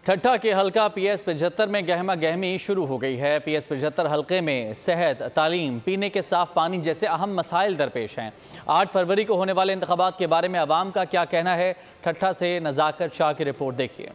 ठट्ठा के हल्का PS 75 में गहमा गहमी शुरू हो गई है। PS 75 हल्के में सेहत, तालीम, पीने के साफ पानी जैसे अहम मसाइल दरपेश हैं। 8 फरवरी को होने वाले इंतखाबात के बारे में अवाम का क्या कहना है, ठट्ठा से नज़ाकत शाह की रिपोर्ट देखिए।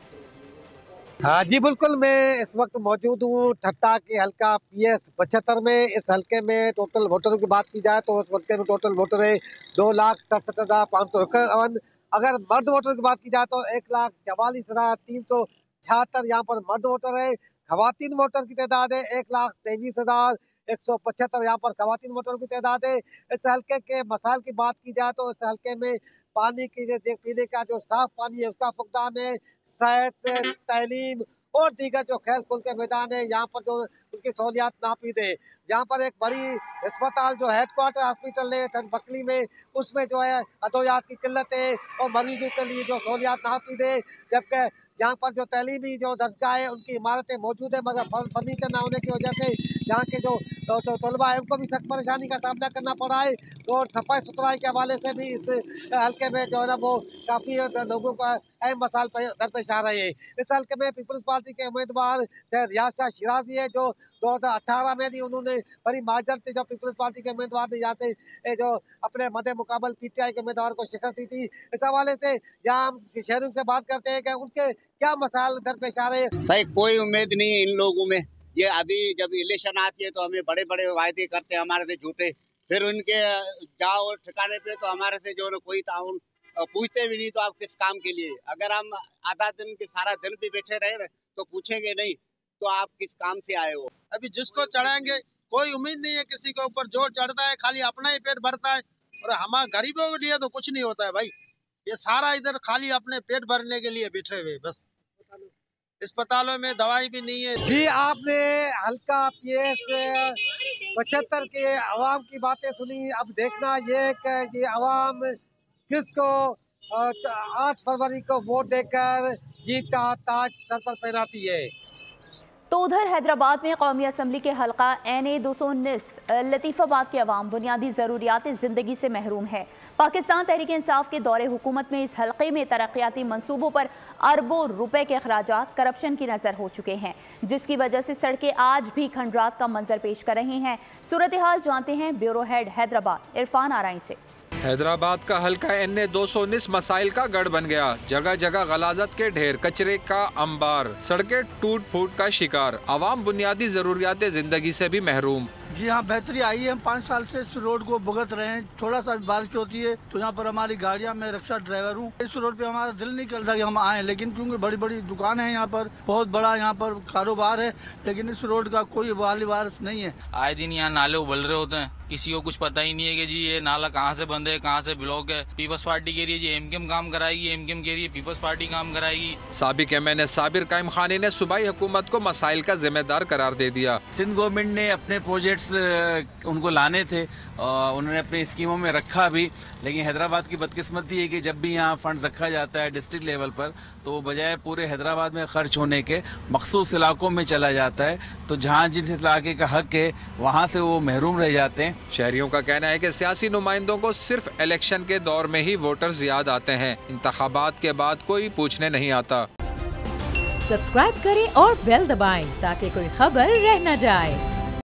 हाँ जी बिल्कुल, मैं इस वक्त मौजूद हूँ ठट्ठा के हल्का PS 75 में। इस हल्के में टोटल वोटरों की बात की जाए तो उस हल्के में टोटल वोटर है 2,67,551। अगर मर्द वोटर की बात की जाए तो 1,44,376 यहाँ पर मर्द वोटर है। खवातीन वोटर की तादाद है 1,23,175 यहाँ पर खवातीन वोटरों की तादाद है। इस हल्के के मसाइल की बात की जाए तो इस हल्के में पानी की पीने का जो साफ पानी है उसका फुकदान है, सेहत, तालीम और दीगर जो खेल कूद के मैदान है यहाँ पर जो उनकी सहूलियात नापीद है। यहाँ पर एक बड़ी अस्पताल जो हेडक्वार्टर हॉस्पिटल है बकली में, उसमें जो है अदोयात की किल्लत है और मरीजों के लिए जो सहूलियात नापीद है। जबकि यहाँ पर जो तलीमी जो दरगाह है उनकी इमारतें मौजूद है, मगर फर्नीचर ना होने की वजह से यहाँ के जो तलबा है उनको भी सख्त परेशानी का सामना करना पड़ा है। और सफाई सुथराई के हवाले से भी इस हल्के में जो है ना वो काफ़ी लोगों का अहम मसाइल दरपेश आ रहे हैं। इस हल्के में पीपल्स पार्टी के उम्मीदवार रियाज शाह शिराजी है जो 2018 में भी उन्होंने बड़ी माजर से जो पीपल्स पार्टी के उम्मीदवार ने यहाँ से जो अपने मदे मुकाबल PTI के उम्मीदवार को शिकस्त दी थी। इस हवाले से यहाँ हम शहरों से बात करते हैं कि उनके क्या मसाइल दरपेश आ रहे हैं। भाई कोई उम्मीद नहीं है इन लोगों में। ये अभी जब इलेक्शन आती है तो हमें बड़े बड़े वायदे करते हैं हमारे से झूठे, फिर उनके जाओ ठिकाने पे तो हमारे से जो है कोई ताउन पूछते भी नहीं। तो आप किस काम के लिए, अगर हम आधा दिन के सारा दिन भी बैठे रहे तो पूछेंगे नहीं तो आप किस काम से आए हो। अभी जिसको चढ़ाएंगे कोई उम्मीद नहीं है, किसी के ऊपर जोर चढ़ता है, खाली अपना ही पेट भरता है। और हमारे गरीबों के लिए तो कुछ नहीं होता है भाई, ये सारा इधर खाली अपने पेट भरने के लिए बैठे हुए बस। अस्पतालों में दवाई भी नहीं है। जी आपने हल्का PS 75 के अवाम की बातें सुनी। अब देखना ये कि ये अवाम किसको 8 फरवरी को वोट देकर जीत का ताज सर पर पहनाती है। तो उधर हैदराबाद में कौमी असम्बली के हल्का NA 219 लतीफ़ाबाद के अवाम बुनियादी ज़रूरियात ज़िंदगी से महरूम है। पाकिस्तान तहरीक इंसाफ के दौरे हुकूमत में इस हल्के में तरक्याती मंसूबों पर अरबों रुपए के अखराजात करप्शन की नज़र हो चुके हैं, जिसकी वजह से सड़कें आज भी खंडरात का मंजर पेश कर रही हैं। सूरत हाल जानते हैं ब्यूरो हेड हैदराबाद इरफान आराई से। हैदराबाद का हल्का NA 219 मसाइल का गढ़ बन गया। जगह जगह गलाजत के ढेर, कचरे का अंबार, सड़कें टूट फूट का शिकार, आवाम बुनियादी जरूरियात जिंदगी से भी महरूम। जी हाँ, बेहतरी आई है। हम 5 साल से इस रोड को भुगत रहे हैं। थोड़ा सा बारिश होती है तो यहाँ पर हमारी गाड़ियाँ, मैं रिक्शा ड्राइवर हूँ, इस रोड पे हमारा दिल नहीं करता कि हम आए, लेकिन क्योंकि बड़ी बड़ी दुकान है यहाँ पर, बहुत बड़ा यहाँ पर कारोबार है, लेकिन इस रोड का कोई वाली वारिस नहीं है। आए दिन यहाँ नाले उबल रहे होते हैं, किसी को कुछ पता ही नहीं है कि जी ये नाला कहाँ से बंद है, कहाँ से ब्लॉक है। पीपल्स पार्टी कह रही है जी MKM काम कराएगी, MKM कह रही है पीपल्स पार्टी काम कराएगी। साबिक MNA साबिर कायम खानी ने सूबाई हुकूमत को मसाइल का जिम्मेदार करार दे दिया। सिंध गवर्नमेंट ने अपने प्रोजेक्ट्स उनको लाने थे, उन्होंने अपनी स्कीमों में रखा भी, लेकिन हैदराबाद की बदकिस्मती है कि जब भी यहाँ फंड रखा जाता है डिस्ट्रिक्ट लेवल पर तो बजाय पूरे हैदराबाद में खर्च होने के मखसूस इलाकों में चला जाता है, तो जहाँ जिस इलाके का हक है वहाँ से वो महरूम रह जाते हैं। शहरियों का कहना है कि सियासी नुमाइंदों को सिर्फ इलेक्शन के दौर में ही वोटर्स याद आते हैं, इंतखाबात के बाद कोई पूछने नहीं आता। सब्सक्राइब करें और बेल दबाएं ताकि कोई खबर रह न जाए।